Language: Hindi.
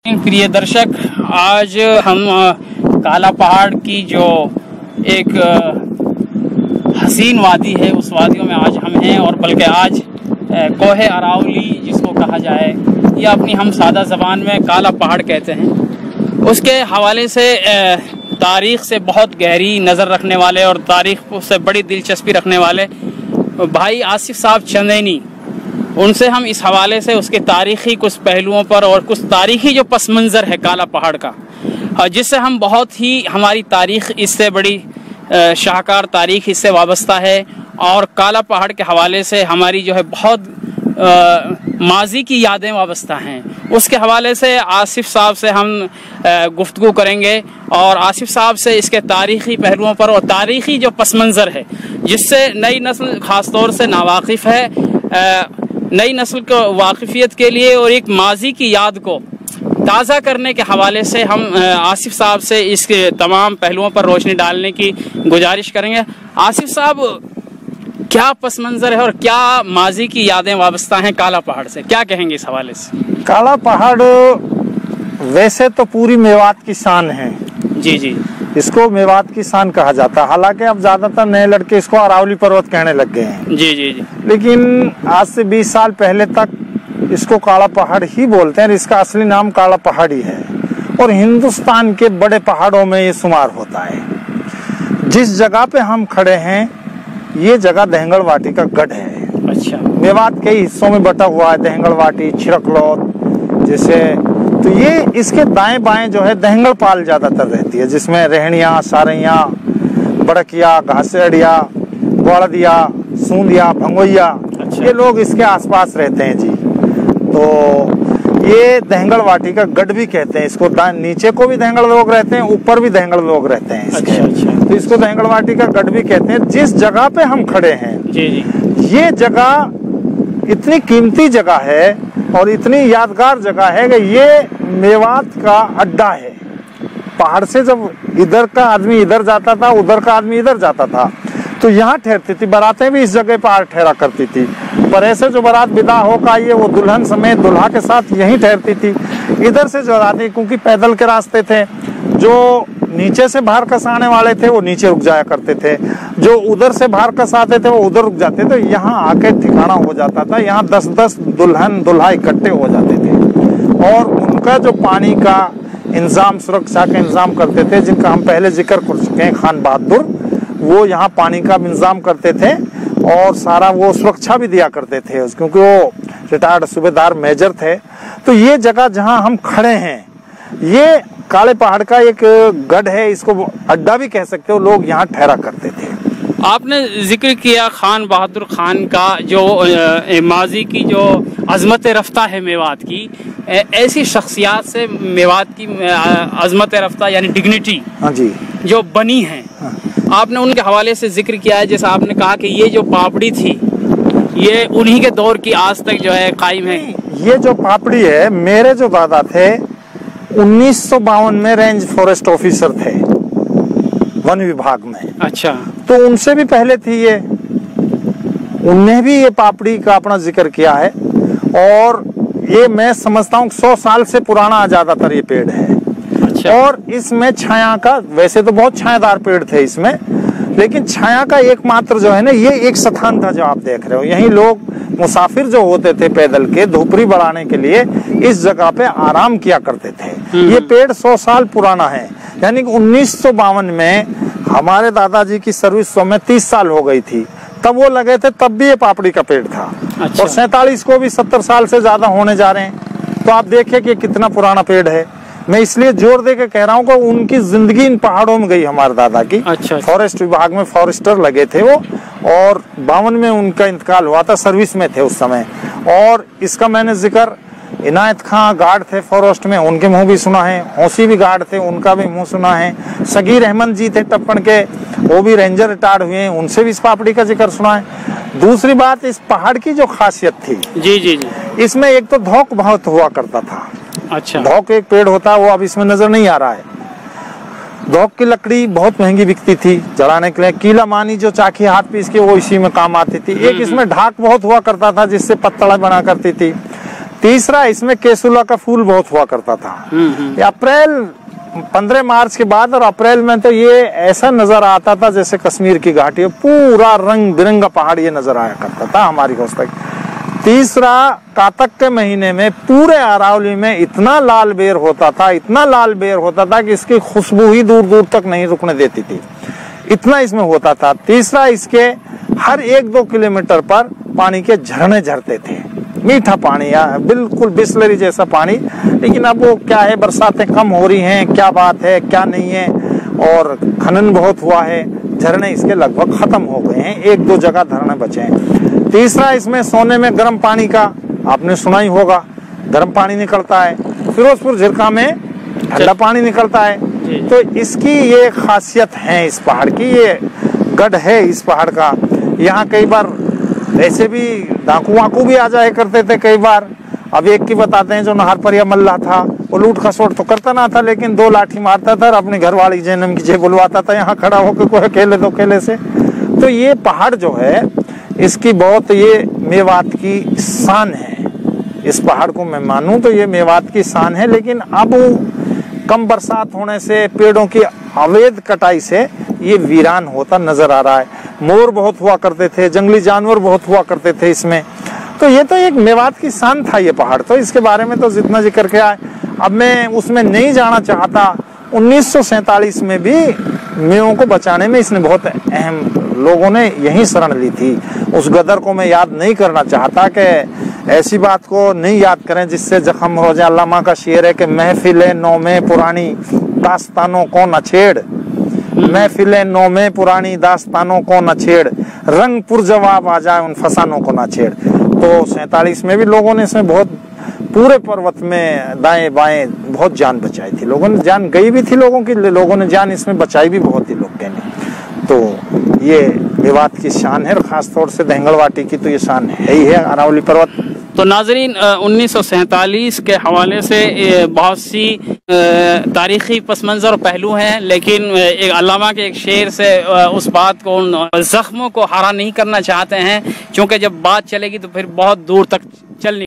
प्रिय दर्शक, आज हम काला पहाड़ की जो एक हसीन वादी है उस वादियों में आज हम हैं। और बल्कि आज कोहे अरावली जिसको कहा जाए या अपनी हम सादा ज़बान में काला पहाड़ कहते हैं, उसके हवाले से तारीख़ से बहुत गहरी नज़र रखने वाले और तारीख़ से बड़ी दिलचस्पी रखने वाले भाई आसिफ साहब चंदेनी, उनसे हम इस हवाले से उसके तारीख़ी कुछ पहलुओं पर और कुछ तारीख़ी जो पस मंज़र है काला पहाड़ का, जिससे हम बहुत ही हमारी तारीख़ इससे बड़ी शाहकार तारीख़ इससे वाबस्ता है। और काला पहाड़ के हवाले से हमारी जो है बहुत माजी की यादें वाबस्ता हैं। उसके हवाले से आसिफ साहब से हम गुफ्तगू करेंगे और आसिफ साहब से इसके तारीख़ी पहलुओं पर और तारीख़ी जो पस मंज़र है जिससे नई नस्ल ख़ास तौर से नावाकिफ़ है, नई नस्ल को वाकिफियत के लिए और एक माजी की याद को ताज़ा करने के हवाले से हम आसिफ साहब से इसके तमाम पहलुओं पर रोशनी डालने की गुजारिश करेंगे। आसिफ साहब, क्या पस मंज़र है और क्या माजी की यादें वाबस्ता हैं काला पहाड़ से, क्या कहेंगे इस हवाले से? काला पहाड़ वैसे तो पूरी मेवात की शान है। जी जी, इसको मेवात की शान कहा जाता है। हालांकि अब ज्यादातर नए लड़के इसको अरावली पर्वत कहने लग गए हैं। जी जी जी, लेकिन आज से 20 साल पहले तक इसको काला पहाड़ ही बोलते हैं। इसका असली नाम काला पहाड़ ही है और हिंदुस्तान के बड़े पहाड़ों में ये शुमार होता है। जिस जगह पे हम खड़े हैं ये जगह दहंगड़ वाटी का गढ़ है। अच्छा, मेवात कई हिस्सों में बटा हुआ है, दहंगड़ वाटी, छिरकलौत जैसे। तो ये इसके दाएं बाएं जो है दहंगड़ पाल ज्यादातर रहती है, जिसमें रहनिया, सारैया, बड़किया, घासेड़िया, ग्वाड़दिया, सूंदिया, भंगोइया, ये लोग इसके आसपास रहते हैं जी। तो ये दहंगड़ वाटी का गढ़ भी कहते हैं इसको। नीचे को भी दहंगड़ लोग रहते हैं, ऊपर भी दहंगड़ लोग रहते हैं इसके। अच्छा। तो इसको दहंगड़ वाटी का गढ़ भी कहते हैं। जिस जगह पे हम खड़े हैं जी जी, ये जगह इतनी कीमती जगह है और इतनी यादगार जगह है कि ये मेवात का अड्डा है। पहाड़ से जब इधर का आदमी इधर जाता था, उधर का आदमी इधर जाता था, तो यहाँ ठहरती थी। बारातें भी इस जगह पर ठहरा करती थी। पर ऐसे जो बारात विदा होकर आई है वो दुल्हन समेत दुल्हा के साथ यहीं ठहरती थी। इधर से जो आदमी, क्योंकि पैदल के रास्ते थे, जो नीचे से बाहर कस आने वाले थे वो नीचे रुक जाया करते थे, जो उधर से बाहर कस आते थे वो उधर रुक जाते थे। यहाँ आके ठिकाना हो जाता था। यहाँ 10-10 दुल्हन दुल्हा इकट्ठे हो जाते थे और उनका जो पानी का इंतजाम, सुरक्षा का इंतजाम करते थे, जिनका हम पहले जिक्र कर चुके हैं, खान बहादुर, वो यहाँ पानी का इंतजाम करते थे और सारा वो सुरक्षा भी दिया करते थे, क्योंकि वो रिटायर्ड सूबेदार मेजर थे। तो ये जगह जहाँ हम खड़े हैं ये काले पहाड़ का एक गढ़ है, इसको अड्डा भी कह सकते हो। लोग यहाँ ठहरा करते थे। आपने जिक्र किया खान बहादुर खान का, जो माजी की जो अजमत रफ्ता है मेवात की, ऐसी शख्सियात से मेवात की अजमत रफ्ता यानी डिग्निटी, हाँ जी, जो बनी है, हाँ, आपने उनके हवाले से जिक्र किया है। जैसा आपने कहा कि ये जो पापड़ी थी ये उन्हीं के दौर की आज तक जो है कायम है। ये जो पापड़ी है, मेरे जो दादा थे 1952 में रेंज फॉरेस्ट ऑफिसर थे वन विभाग में। अच्छा, तो उनसे भी पहले थी ये, उनने भी ये पापड़ी का अपना जिक्र किया है। और ये मैं समझता हूँ 100 साल से पुराना ज्यादातर ये पेड़ है। अच्छा। और इसमें छाया का, वैसे तो बहुत छायादार पेड़ थे इसमें, लेकिन छाया का एकमात्र जो है ना, ये एक स्थान था जो आप देख रहे हो। यहीं लोग मुसाफिर जो होते थे पैदल के धूपरी बढ़ाने के लिए इस जगह पे आराम किया करते थे। ये पेड़ 100 साल पुराना है, यानी कि 1952 में हमारे दादाजी की सर्विस में 30 साल हो गई थी, तब वो लगे थे, तब भी ये पापड़ी का पेड़ था। अच्छा। और 47 को भी 70 साल से ज्यादा होने जा रहे हैं। तो आप देखिए कि कितना पुराना पेड़ है। मैं इसलिए जोर दे के कह रहा हूँ कि उनकी जिंदगी इन पहाड़ों में गई हमारे दादा की। अच्छा। फॉरेस्ट विभाग में फॉरेस्टर लगे थे वो, और 52 में उनका इंतकाल हुआ था, सर्विस में थे उस समय। और इसका मैंने जिक्र इनायत खां गार्ड थे फॉरेस्ट में, उनके मुंह भी सुना है। हौसी भी गार्ड थे, उनका भी मुंह सुना है। सगीर अहमद जी थे टप्पन के, वो भी रेंजर रिटायर्ड हुए हैं, उनसे भी इस पापड़ी का जिक्र सुना है। दूसरी बात, इस पहाड़ की जो खासियत थी, जी जी जी, इसमें एक तो धौक बहुत हुआ करता था। अच्छा। धौक एक पेड़ होता है, वो अब इसमें नजर नहीं आ रहा है। धौक की लकड़ी बहुत महंगी बिकती थी जलाने के लिए। कीला मानी जो चाकी हाथ पीस के, वो इसी में काम आती थी। एक इसमें ढाक बहुत हुआ करता था जिससे पत्तड़ा बना करती थी। तीसरा, इसमें केसुला का फूल बहुत हुआ करता था। अप्रैल 15 मार्च के बाद और अप्रैल में तो ये ऐसा नजर आता था जैसे कश्मीर की घाटी, पूरा रंग बिरंगा पहाड़ ये नजर आया करता था हमारी कोस्ता। तीसरा, कातक के महीने में पूरे अरावली में इतना लाल बेर होता था, इतना लाल बेर होता था कि इसकी खुशबू ही दूर दूर तक नहीं रुकने देती थी, इतना इसमें होता था। तीसरा, इसके हर 1-2 किलोमीटर पर पानी के झरने झरते थे, मीठा पानी, बिल्कुल बिस्लरी जैसा पानी। लेकिन अब वो क्या है, बरसातें कम हो रही हैं, क्या बात है क्या नहीं है, और खनन बहुत हुआ है, झरने इसके लगभग खत्म हो गए हैं, 1-2 जगह झरने बचे हैं। तीसरा, इसमें सोने में गर्म पानी का आपने सुना ही होगा, गर्म पानी निकलता है। फिरोजपुर झिरका में ठंडा पानी निकलता है। तो इसकी ये खासियत है इस पहाड़ की, ये गढ़ है इस पहाड़ का। यहाँ कई बार ऐसे भी डाकू वाकू भी आ जाए करते थे कई बार। अब एक की बताते हैं, जो नहर परिया मल्ला था, वो लूट खसोट तो करता ना था, लेकिन 2 लाठी मारता था और अपनी घरवाली जन्म की जय बुलवाता था यहाँ खड़ा होकर, कोई अकेले दो अकेले से। तो ये पहाड़ जो है इसकी बहुत, ये मेवात की शान है। इस पहाड़ को मैं मानूं तो ये मेवात की शान है। लेकिन अब कम बरसात होने से, पेड़ों की अवैध कटाई से ये वीरान होता नजर आ रहा है। मोर बहुत हुआ करते थे, जंगली जानवर बहुत हुआ करते थे इसमें। तो ये तो एक मेवात की शान था ये पहाड़। तो इसके बारे में तो जितना जिक्र किया है, अब मैं उसमें नहीं जाना चाहता। 1947 में भी मेवों को बचाने में इसने बहुत अहम, लोगों ने यही शरण ली थी। उस गदर को मैं याद नहीं करना चाहता कि ऐसी बात को नहीं याद करें जिससे जख्म हो जाए। अल्लामा का शेर है कि महफिले नौ में पुरानी दास्तानों को न छेड़, महफिले नौ में पुरानी दास्तानों को न छेड़, रंग पुरजवाब आ जाए उन फसानों को न छेड़। तो 47 में भी लोगों ने इसमें बहुत, पूरे पर्वत में दाएं बाएं बहुत जान बचाई थी। लोगों ने जान गई भी थी लोगों की, लोगों ने जान इसमें बचाई भी बहुत थी लोग कहने। तो ये मेवात की शान है, और खास तौर से दहंगड़वाटी की तो ये शान है ही है, अरावली पर्वत। तो नाजरीन, 1947 के हवाले से बहुत सी तारीखी पस मंज़र पहलू हैं, लेकिन एक अल्लामा के एक शेर से उस बात को, उन ज़ख्मों को हरा नहीं करना चाहते हैं, क्योंकि जब बात चलेगी तो फिर बहुत दूर तक चल